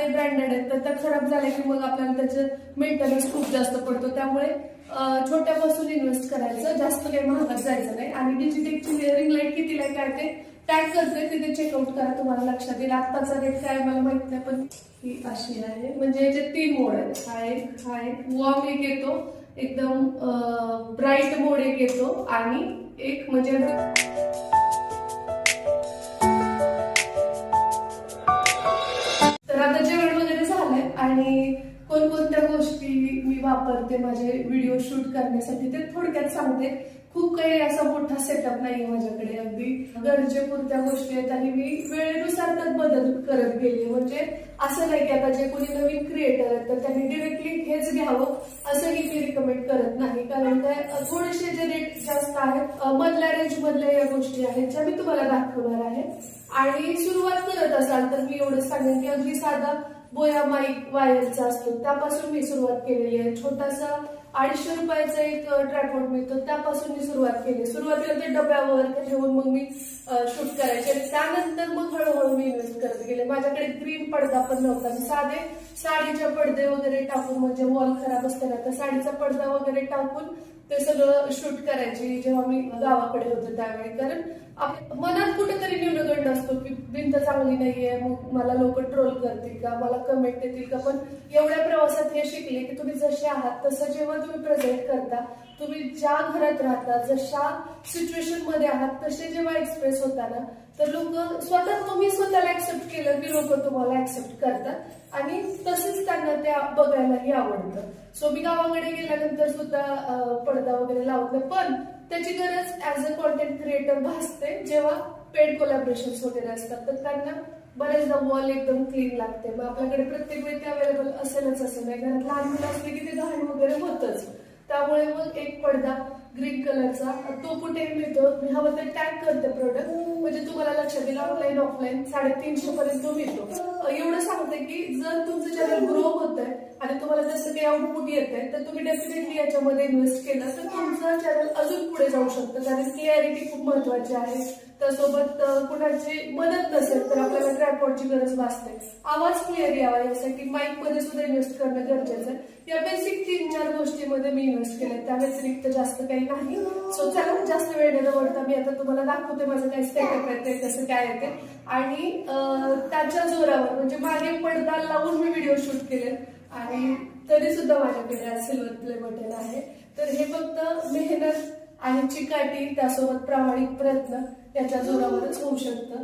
काही ब्रँडेड आहेत तर त्या खराब झाल्या की मग आपल्याला त्याचं मेंटेनन्स खूप जास्त पडतो. त्यामुळे छोट्यापासून इन्व्हेस्ट करायचं, जास्त काही महागात जायचं नाही. आणि डिजिटेकची रिंग लाईट कितीला काय ते टॅग करते, तिथे चेकआउट करा, तुम्हाला लक्षात येईल. आत्ताचा रेट काय मला माहित नाही, पण ही अशी आहे. म्हणजे याचे 3 मोड आहेत. हा एक वॉर्म एक येतो, एकदम ब्राईट मोड एक येतो, आणि एक म्हणजे तर आता जेवण वगैरे झालंय आणि कोणकोणत्या गोष्टी मी वापरते माझे व्हिडिओ शूट करण्यासाठी ते थोडक्यात सांगते. खूप काही असा मोठा सेटअप नाहीये माझ्याकडे, अगदी गरजेपुरत्या गोष्टी आहेत आणि मी वेळेनुसार त्यात बदल करत गेले. म्हणजे असं नाही की आता जे कोणी नवीन क्रिएटर आहेत तर त्यांनी डिरेक्टली हेच घ्यावं असंही मी रिकमेंड करत नाही, कारण काय थोडेसे जे रेट जास्त आहेत मधल्या रेंज मधल्या या गोष्टी आहेत ज्या मी तुम्हाला दाखवणार आहे. आणि सुरुवात करत असाल तर मी एवढं सांगेन की अगदी साधा बोया माईक वायरचा असतो त्यापासून मी सुरुवात केलेली आहे. छोटासा 250 रुपयाचा एक ट्रायपॉड मिळतो त्यापासून मी सुरुवात केली. सुरुवातीला ते डब्यावर ठेवून मग मी शूट करायचे आणि त्यानंतर मग हळूहळू मी इन्व्हेस्ट करत गेले. माझ्याकडे ग्रीन पडदा पण नव्हता, मी साधे साडीचे पडदे वगैरे टाकून, म्हणजे वॉल खराब असते ना तर साडीचा पडदा वगैरे टाकून ते सगळं शूट करायची जेव्हा मी गावाकडे होते त्यावेळी. कारण मनात कुठेतरी न्यूनगंड असतो की भिंत चांगली नाहीये, मग मला लोक ट्रोल करतील का, मला कमेंट येतील का. पण एवढ्या प्रवासात हे शिकले की तुम्ही जसे आहात तसं जेव्हा तुम्ही प्रेझेंट करता, तुम्ही ज्या घरात राहता, जशा सिच्युएशन मध्ये आहात तसे जेव्हा एक्सप्रेस होता ना तर लोक स्वतः, तुम्ही स्वतःला ऍक्सेप्ट केलं की लोक तुम्हाला ऍक्सेप्ट करतात आणि तसेच त्यांना ते बघायलाही आवडतं. सो मी गावाकडे गेल्यानंतर सुद्धा पडदा वगैरे लावत नाही, पण त्याची गरज ऍज अ कॉन्टेंट क्रिएटर भासते जेव्हा पेड कोलॅबरेशन्स वगैरे असतात तर त्यांना बरेचदा वॉल एकदम क्लीन लागते. मग आपल्याकडे प्रत्येक वेळी ते अवेलेबल असेलच असं नाही, घरात लहान मुलं असले की ते घाण वगैरे होतच. त्यामुळे मग एक पडदा ग्रीन कलरचा तो कुठेही मिळतो, मी हवं तर टॅग करते प्रोडक्ट, म्हणजे तुम्हाला लक्षात येईल. ऑनलाईन ऑफलाईन 350 पर्यंत मिळतो. एवढं सांगते की जर तुमचं चॅनल ग्रो होत आहे आणि तुम्हाला जसं काही आउटपुट येत आहे तर तुम्ही डेफिनेटली याच्यामध्ये इन्व्हेस्ट केलं तर तुमचं चॅनल अजून पुढे जाऊ शकतं. कारण क्लिअरिटी खूप महत्वाची आहे. त्यासोबत कुणाची मदत नसेल तर आपल्याला ट्रायपॉडची गरज भासते. आवाज क्लिअर यावा यासाठी माईक मध्ये सुद्धा इन्व्हेस्ट करणं गरजेचं आहे. या बेसिक 3-4 गोष्टीमध्ये मी इन्व्हेस्ट केले, त्या व्यतिरिक्त जास्त काही नाही. सो चला जास्त वेळ न दवडता मी आता तुम्हाला दाखवते माझं काय सेटअप आहे ते कसं काय येते. आणि त्याच्या जोरावर म्हणजे मागे पडदा लावून मी व्हिडिओ शूट केले आणि तरी सुद्धा माझ्याकडे सिल्वर प्ले बटन आहे. तर हे फक्त मेहनत आणि चिकाटी त्यासोबत प्रामाणिक प्रयत्न याच्या जोरावरच होऊ शकतं.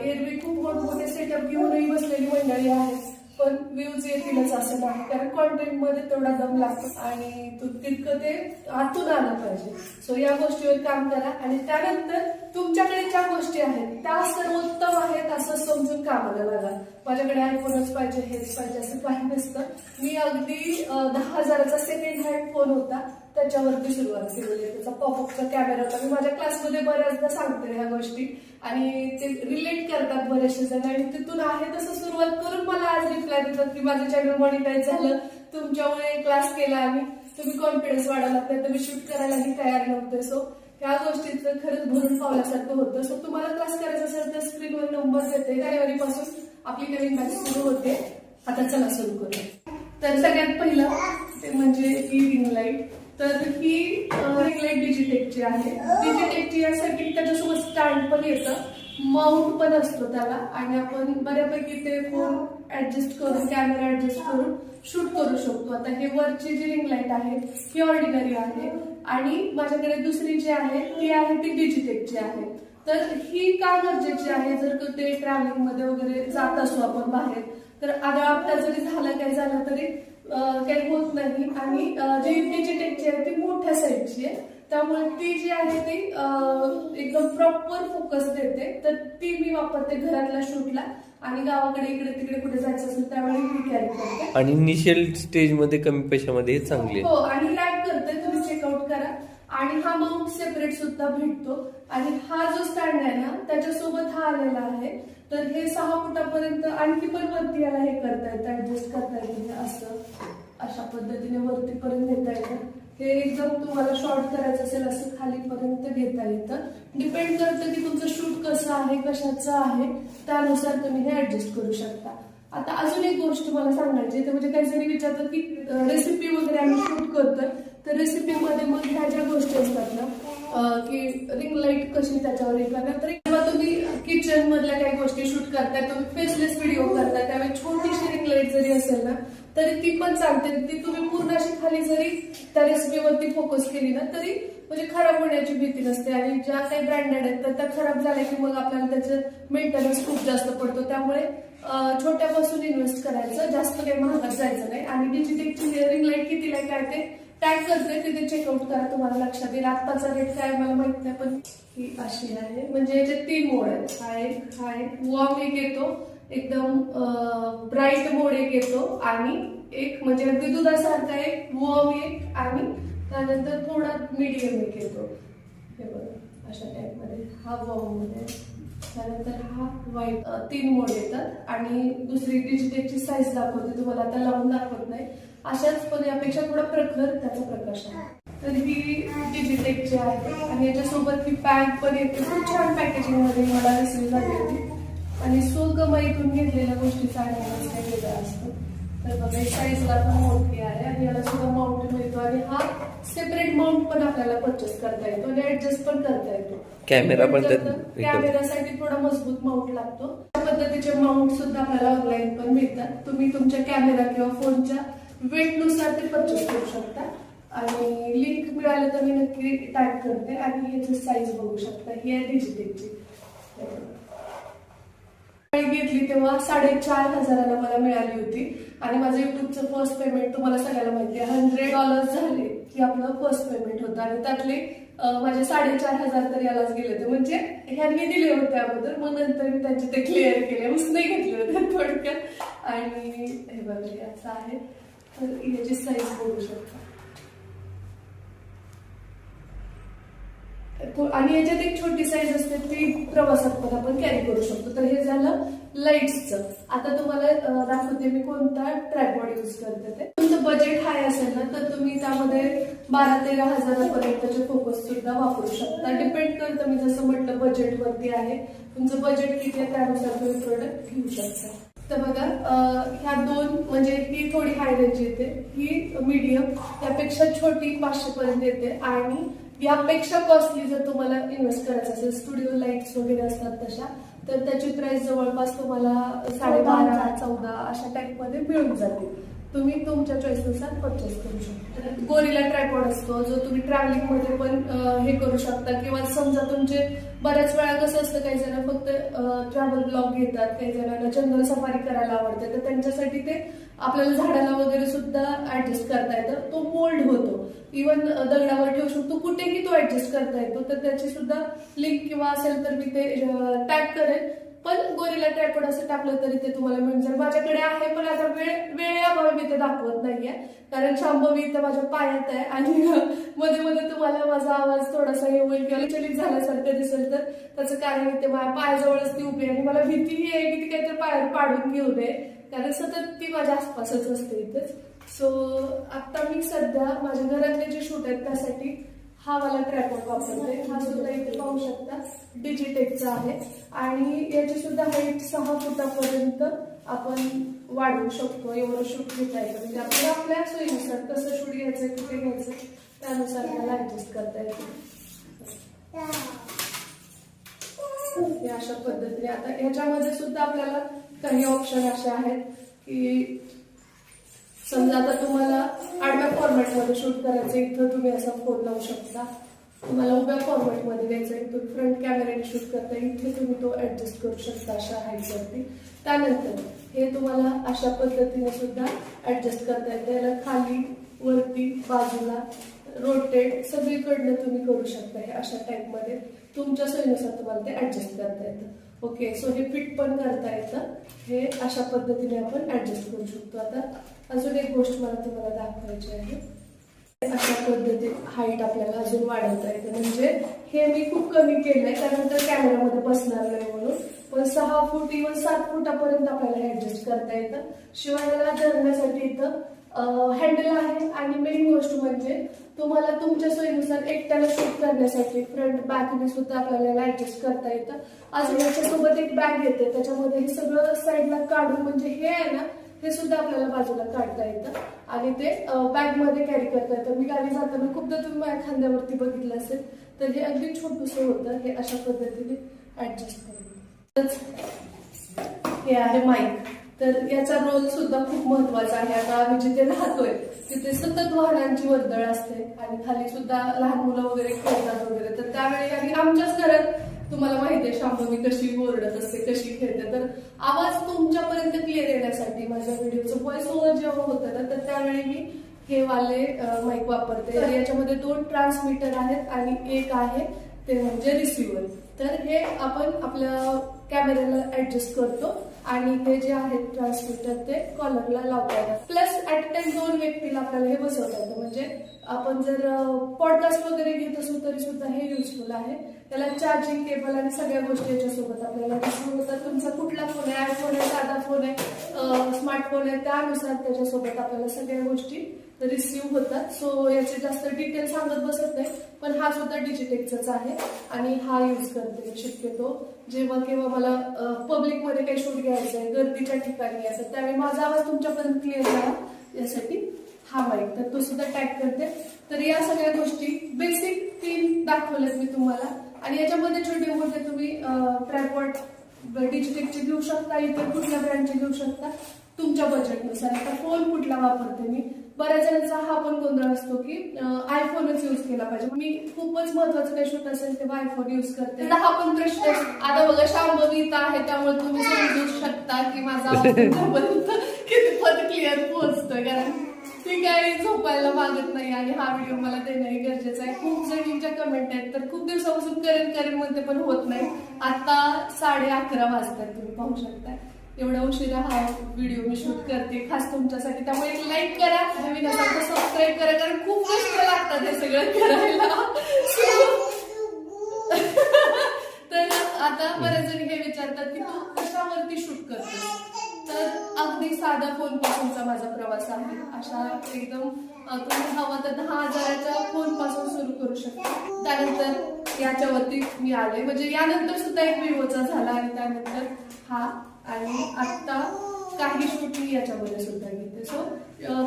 एरवी खूप मोठमोठे सेटअप घेऊनही बसलेली मंडळी आहेत पण व्ह्यूज येतीलच असं नाही, कारण कॉन्टेंट मध्ये तेवढा दम लागतो आणि तितकं ते आतून आलं पाहिजे. सो या गोष्टीवर काम करा आणि त्यानंतर तुमच्याकडे ज्या गोष्टी आहेत त्या सर्वोत्तम आहेत असं समजून कामाला लागा. माझ्याकडे आयफोनच पाहिजे हेच पाहिजे असं काही नसतं. मी अगदी 10,000चा सेकंड हँड फोन होता त्याच्यावरती सुरुवात केलेली आहे. त्याचा पॉपअपचा कॅमेरा होता. मी माझ्या क्लासमध्ये बऱ्याचदा सांगते ह्या गोष्टी आणि ते रिलेट करतात बरेचसे जण आणि तिथून आहे तसं सुरुवात करून मला आज रिप्लाय देतात की माझं चॅनल मॉनिटाईज झालं तुमच्यामुळे, क्लास केला आणि तुम्ही कॉन्फिडन्स वाढवला, नाही तर मी शूट करायलाही तयार नव्हते. सो ह्या गोष्टीचं खरंच भरून पावल्यासारखं होतं. सो तुम्हाला क्लास करायचा असेल तर स्क्रीनवर नंबर देते. जानेवारीपासून आपली नवीन बॅच सुरू होते. आता चला सुरू करूया. तर सगळ्यात पहिलं ते म्हणजे ही रिंग लाईट. तर ही रिंग लाईट डिजिटेकची आहे. डिजिटेकची यासाठी त्याच्यासोबत स्टँड पण येतं, माउंट पण असतो त्याला आणि आपण बऱ्यापैकी ते फोन ऍडजस्ट करून, कॅमेरा ऍडजस्ट करून शूट करू शकतो. आता हे वरची जी रिंग लाईट आहे ही ऑर्डिनरी आहे आणि माझ्याकडे दुसरी जी आहे ती डिजिटेकची आहे. तर ही का गरजेची आहे, जर ते ट्रॅव्हलिंग मध्ये वगैरे जात असतो आपण बाहेर तर आदळआपटा जरी झालं काय झालं तरी काही होत नाही. आणि जी डिजिटेकची आहे ती मोठ्या साईजची आहे त्यामुळे ती जी आहे ती एकदम प्रॉपर फोकस देते. तर ती मी वापरते घरातल्या शूटला आणि गावाकडे इकडे तिकडे कुठे जायचं असेल त्यावेळी मी कॅरी करते. आणि इनिशियल स्टेज मध्ये कमी पैशामध्ये चांगले हो आणि लॅग करते, तुम्ही चेकआउट करा. आणि हा माउंट सेपरेट सुद्धा भेटतो आणि हा जो स्टँड आहे ना त्याच्यासोबत हा आलेला आहे. तर हे 6 फुटापर्यंत आणखी पण वरती याला हे करता येतं, ऍडजस्ट करता येतं. असं अशा पद्धतीने वरतीपर्यंत घेता येतं. हे एकदम तुम्हाला शॉर्ट करायचं असेल असं खालीपर्यंत घेता येतं. डिपेंड करतं की तुमचं शूट कसं आहे, कशाचं आहे, त्यानुसार तुम्ही हे ऍडजस्ट करू शकता. आता अजून एक गोष्ट मला सांगायची ते म्हणजे काही जणी विचारतात की रेसिपी वगैरे आम्ही शूट करतोय तर रेसिपीमध्ये मग ह्या ज्या गोष्टी असतात ना की रिंग लाईट कशी त्याच्यावर हे करणार तर जेव्हा तुम्ही किचन मधल्या काही गोष्टी शूट करताय तुम्ही फेसलेस व्हिडिओ करताय त्यावेळी छोटीशी रिंग लाईट जरी असेल ना तरी ती पण चालते ती तुम्ही पूर्ण अशी खाली जरी त्या रेसिपीवरती फोकस केली ना तरी म्हणजे खराब होण्याची भीती नसते आणि ज्या काही ब्रँडेड आहेत तर त्या खराब झाल्या की मग आपल्याला त्याचं मेंटेनन्स खूप जास्त पडतो त्यामुळे छोट्यापासून इन्व्हेस्ट करायचं जास्त काही महागात जायचं नाही आणि डिजिटेकची रिंग लाईट कितीला काय ते टॅग करते तिथे चेकआउट करा तुम्हाला लक्षात येईल आत्ताचा रेट काय मला माहित नाही पण ही अशी आहे म्हणजे याचे 3 मोड आहेत हा एक वॉर्म एक येतो एकदम ब्राईट मोड एक येतो आणि एक म्हणजे अगदी दुधासारखा एक वॉर्म एक आणि त्यानंतर थोडा मीडियम एक येतो हे बघा अशा टाइप मध्ये हा वॉर्म मध्ये त्यानंतर हा व्हाईट 3 मोड येतात आणि दुसरी डिजिटेकची साईज दाखवते तुम्हाला आता लावून दाखवत नाही अशाच पण यापेक्षा थोडा प्रखर त्याचा प्रकाश आहे तर ही डिजिटेकची आहे आणि याच्यासोबत ही पॅक पण येते खूप छान पॅकेजिंग मध्ये मला रिसीव्ह झाली होती आणि सोगमाईतून घेतलेल्या गोष्टीचा आनंद काही वेगळा असतो तर बघा साईजला पण मोठी आहे आणि याला सुद्धा माउंट मिळतो आणि हा सेपरेट माउंट पण आपल्याला परचेस करता येतो आणि ऍडजस्ट पण करता येतो कॅमेरा पण कॅमेरासाठी थोडा मजबूत माउंट लागतो त्या पद्धतीचे माउंट सुद्धा आपल्याला ऑनलाईन पण मिळतात तुम्ही तुमच्या कॅमेरा किंवा फोनच्या वेटनुसार ते परचेस करू शकता आणि लिंक मिळालं तर मी नक्की टॅग करते आणि ह्याची साईज बघू शकता ही आहे डिजिटेकची घेतली तेव्हा 4,500 मला मिळाली होती आणि माझं युट्यूबचं फर्स्ट पेमेंट तुम्हाला सगळ्याला माहिती आहे $100 झाले की आपलं फर्स्ट पेमेंट होतं आणि त्यातले माझे 4,500 तर यालाच गेले होते म्हणजे ह्यांनी दिले होते अगोदर मग नंतर मी त्यांचे ते क्लिअर केले उसने घेतले होते थोडक्यात आणि हे बघा असं आहे तर याची साईज बघू शकता आणि याच्यात एक छोटी साईज असते ती प्रवासात पण आपण कॅरी करू शकतो तर हे झालं लाईट्सचं आता तुम्हाला दाखवते मी कोणता ट्रायपॉड यूज करते ते तुमचं बजेट हाय असेल ना तर तुम्ही त्यामध्ये 12-13 हजारापर्यंतचे फोकस सुद्धा वापरू शकता डिपेंड करतं मी जसं म्हटलं बजेट वरती आहे तुमचं बजेट किती आहे त्यानुसार तुम्ही प्रोडक्ट घेऊ शकता तर बघा ह्या दोन म्हणजे ही थोडी हाय रेंज येते ही मीडियम त्यापेक्षा छोटी 500 पर्यंत येते आणि यापेक्षा कॉस्टली जर तुम्हाला इन्व्हेस्ट करायचं असेल स्टुडिओ लाईट्स वगैरे असतात तशा तर त्याची प्राइस जवळपास तुम्हाला 12.5-14 अशा टाइप मध्ये मिळून जाते तुम्ही तुमच्या चॉईसनुसार परचेस करू शकता गोरिला ट्रायपॉड असतो जो तुम्ही ट्रॅव्हलिंग मध्ये पण हे करू शकता किंवा समजा तुमचे बऱ्याच वेळा कसं असतं काही जण फक्त ट्रॅव्हल ब्लॉग घेतात काही जणांना जंगल सफारी करायला आवडते तर त्यांच्यासाठी ते आपल्याला झाडाला वगैरे सुद्धा ऍडजस्ट करता येतं तो मोल्ड होतो इव्हन दगडावर ठेवू शकतो कुठेही तो ऍडजस्ट करता येतो तर त्याची सुद्धा लिंक किंवा असेल तर मी ते टॅग करेन पण गोरिला ट्रायपॉड असं टाकलं तरी ते तुम्हाला मिळून जाईल माझ्याकडे आहे पण आता वेळेअभावी मी ते दाखवत नाहीये कारण शांभवी इथं माझ्या पायात आहे आणि मध्ये मध्ये तुम्हाला माझा आवाज थोडासा हे होईल किंवा चलित झाल्यासारखं दिसेल तर त्याचं कारण ते माझ्या पायाजवळच ती उभी आणि मला भीतीही आहे की ती काहीतरी पायात पाडून घेऊ नये कारण सतत ती माझ्या आसपासच असते इथेच सो आता मी सध्या माझ्या घरातले जे शूट आहेत त्यासाठी हा वाला ट्रायपॉड वापरते हा सुद्धा इथे पाहू शकता डिजिटेकचा आहे आणि याची सुद्धा हाईट 6 फुटापर्यंत आपण वाढवू शकतो एवढं शूट घेता येतं म्हणजे आपल्याला आपल्या सोयीनुसार कसं शूट घ्यायचं कुठे घ्यायचं त्यानुसार त्याला ऍडजस्ट करता येतं अशा पद्धतीने आता ह्याच्यामध्ये सुद्धा आपल्याला काही ऑप्शन असे आहेत की समजा आता तुम्हाला आडव्या फॉर्मॅटमध्ये शूट करायचं इथं तुम्ही असा फोन लावू शकता तुम्हाला उभ्या फॉर्मॅटमध्ये द्यायचं इथून फ्रंट कॅमेऱ्याने शूट करता इथे तुम्ही तो ऍडजस्ट करू शकता अशा हाईटवरती त्यानंतर हे तुम्हाला अशा पद्धतीने सुद्धा ऍडजस्ट करता येतं याला खाली वरती बाजूला रोटेट सगळीकडनं तुम्ही करू शकता हे अशा टाईपमध्ये तुमच्या सोयीनुसार तुम्हाला ते ऍडजस्ट करता येतं ओके सो हे फिट पण करता येतं हे अशा पद्धतीने आपण ऍडजस्ट करू शकतो आता अजून एक गोष्ट मला तुम्हाला दाखवायची आहे अशा पद्धतीने हाईट आपल्याला अजून वाढवता येते म्हणजे हे मी खूप कमी केलंय कारण तर कॅमेरामध्ये बसणार नाही म्हणून पण 6 फूट इव्हन 7 फुटापर्यंत आपल्याला ऍडजस्ट करता येतं शिवाय याला धरण्यासाठी इथं हँडल आहे आणि मेन गोष्ट म्हणजे तुम्हाला तुमच्या सोयीनुसार एकट्याला शूट करण्यासाठी फ्रंट बॅकने सुद्धा आपल्याला ऍडजस्ट करता येतं. अजून याच्यासोबत एक बॅग येते, त्याच्यामध्ये हे सगळं साईडला काढून म्हणजे हे आहे ना हे सुद्धा आपल्याला बाजूला काढता येतं आणि ते बॅग मध्ये कॅरी करता येतं. मी गावी जाताना खूपदा तुम्ही माझ्या खांद्यावरती बघितलं असेल तर हे अगदी छोटूसं होतं. हे अशा पद्धतीने ऍडजस्ट करून. हे आहे माईक. तर याचा रोल सुद्धा खूप महत्वाचा आहे. आता आम्ही जिथे राहतोय तिथे सतत वाहनांची वर्दळ असते आणि खाली सुद्धा लहान मुलं वगैरे खेळतात वगैरे. तर त्यावेळी आणि आमच्याच घरात तुम्हाला माहिती आहे शांभवी कशी ओरडत असते, कशी खेळते. तर आवाज तुमच्यापर्यंत क्लिअर येण्यासाठी माझ्या व्हिडिओचं व्हॉइस ओव्हर जेव्हा होतं ना तर त्यावेळी मी हे वाले माईक वापरते. तर याच्यामध्ये 2 ट्रान्समीटर आहेत आणि एक आहे ते म्हणजे रिसिव्हर. तर हे आपण आपल्या कॅमेऱ्याला ऍडजस्ट करतो आणि हे जे आहेत ट्रान्समीटर ते कॉलरला लावता येतात. प्लस ऍट अ टाइम 2 व्यक्तीला आपल्याला हे बसवता येतं. म्हणजे आपण जर पॉडकास्ट वगैरे घेत असू तरी सुद्धा हे युजफुल आहे. त्याला चार्जिंग केबल आणि सगळ्या गोष्टी याच्यासोबत आपल्याला रिसिव्ह होतात. तुमचा कुठला फोन आहे, आयफोन आहे, साधा फोन आहे, स्मार्टफोन आहे, त्यानुसार त्याच्यासोबत आपल्याला सगळ्या गोष्टी रिसिव्ह होतात. सो याचे जास्त डिटेल सांगत बसत नाही, पण हा सुद्धा डिजिटेकचाच आहे आणि हा यूज करते शक्यतो जेव्हा केव्हा मला पब्लिकमध्ये काही शूट घ्यायचं आहे, गर्दीच्या ठिकाणी असं, त्यावेळी माझा आवाज तुमच्यापर्यंत क्लिअर झाला यासाठी हा माईक. तर तो सुद्धा टॅग करते. तर या सगळ्या गोष्टी बेसिक 3 दाखवल्यात मी तुम्हाला आणि याच्यामध्ये छोटे मोठे तुम्ही ट्रायपॉड डिजिटेकचे घेऊ शकता, इतर कुठल्या ब्रँडचे घेऊ शकता तुमच्या बजेटनुसार. आता फोन कुठला वापरते मी, बऱ्याच जणांचा हा पण गोंधळ असतो की आयफोनच यूज केला पाहिजे. मी खूपच महत्वाचं काही शूट असेल तेव्हा आयफोन यूज करते. हा पण प्रश्न आता बघा शांभवी इथं आहे त्यामुळे तुम्ही समजू शकता की माझा आवाज तुमच्यापर्यंत कितपत क्लिअर पोहोचतोय, कारण ती काही झोपायला मागत नाही आणि हा व्हिडिओ मला देणं गरजेचं आहे. खूप जणींच्या कमेंट आहेत तर खूप दिवसापासून करेन म्हणते पण होत नाही. आता 11:30 वाजतात, तुम्ही पाहू शकता एवढा उशिरा हा व्हिडिओ मी शूट करते खास तुमच्यासाठी. त्यामुळे एक लाईक करा, नवीन असाल तर सबस्क्राईब करा, कारण खूप कष्ट लागतात हे सगळं करायला. तर आता बऱ्याच जणी हे विचारतात की तू कशावरती शूट करतेस, तर अगदी साधा फोन पासूनचा माझा प्रवास आहे. अशा एकदम तुम्ही हवा तर 10,000च्या फोन पासून सुरू करू शकता. त्यानंतर याच्यावरती मी आले, म्हणजे यानंतर सुद्धा एक विवोचा झाला आणि त्यानंतर हा आणि आता काही शूट मी याच्यामध्ये सुद्धा घेते. सो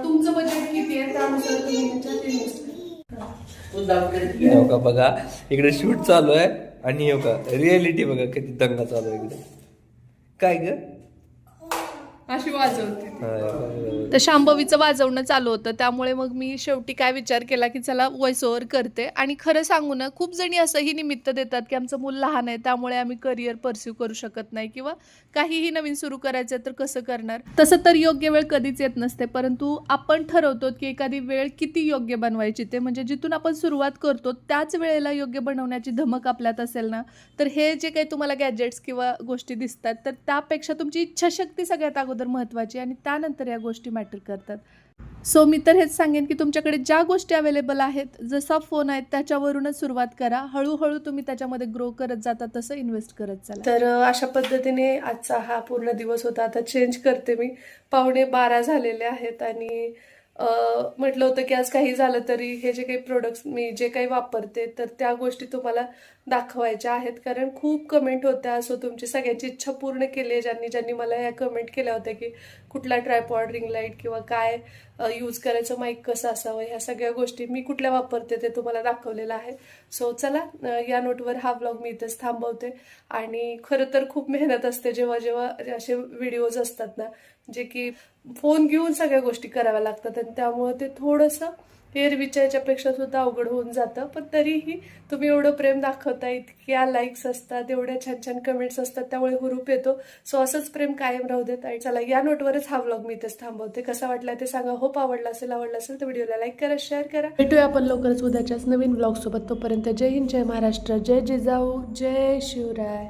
तुमचं बजेट किती आहे त्यानुसार तुम्ही याच्यात इन्व्हेस्ट करा. का बघा इकडे शूट चालू आहे आणि का रिअलिटी बघा किती दंगा चालू आहे इकडे. काय ग अशी वाजवते. तर शांभवीचं वाजवणं चालू होतं, त्यामुळे मग मी शेवटी काय विचार केला की चला व्हॉइस ओव्हर करते. आणि खरं सांगू ना, खूप जणी असंही निमित्त देतात की आमचं मूल लहान आहे त्यामुळे आम्ही करिअर परस्यू करू शकत नाही किंवा काहीही नवीन सुरू करायचं तर कसं करणार. तसं तर योग्य वेळ कधीच येत नसते, परंतु आपण ठरवतो की एखादी वेळ किती योग्य बनवायची, ते म्हणजे जिथून आपण सुरुवात करतो त्याच वेळेला योग्य बनवण्याची धमक आपल्यात असेल ना, तर हे जे काही तुम्हाला गॅजेट्स किंवा गोष्टी दिसतात तर त्यापेक्षा तुमची इच्छाशक्ती सगळ्यात अगोदर महत्त्वाची आणि त्यानंतर या गोष्टी मॅटर करतात. सो मी तर हेच सांगेन की तुमच्याकडे ज्या गोष्टी अवेलेबल आहेत, जसा फोन आहे त्याच्यावरूनच सुरुवात करा. हळूहळू तुम्ही त्याच्यामध्ये ग्रो करत जाता, तसं इन्व्हेस्ट करत चला. तर अशा पद्धतीने आजचा हा पूर्ण दिवस होता. आता चेंज करते मी. 11:15 झालेले आहेत आणि म्हटलं होतं की आज काही झालं तरी हे जे काही प्रोडक्ट्स मी जे काही वापरते तर त्या गोष्टी तुम्हाला दाखवायच्या आहेत, कारण खूप कमेंट होत्या. सो तुमची सगळ्यांची इच्छा पूर्ण केली आहे ज्यांनी मला ह्या कमेंट केल्या होत्या की कुठला ट्रायपॉड, रिंग लाईट किंवा काय यूज करायचं, माईक कसं असावं, ह्या सगळ्या गोष्टी मी कुठल्या वापरते ते तुम्हाला दाखवलेलं आहे. सो चला या नोटवर हा व्लॉग मी इथेच थांबवते. आणि खरं तर खूप मेहनत असते जेव्हा जेव्हा असे व्हिडिओज असतात ना, जे की फोन घेऊन सगळ्या गोष्टी कराव्या लागतात आणि त्यामुळे ते थोडंसं एरवीच्या याच्यापेक्षा सुद्धा अवघड होऊन जातं. पण तरीही तुम्ही एवढं प्रेम दाखवता, इतक्या लाईक्स असतात, एवढ्या छान छान कमेंट्स असतात, त्यामुळे हुरूप येतो. सो असंच प्रेम कायम राहू देत. आणि चला या नोटवरच हा व्लॉग मी इथेच थांबवते. कसा वाटला ते सांगा. होप आवडला असेल तर व्हिडिओला लाईक करा, शेअर करा. भेटूया आपण लवकरच उद्याच्याच नवीन व्लॉग सोबत. तोपर्यंत जय हिंद, जय महाराष्ट्र, जय जिजाऊ, जय शिवराय.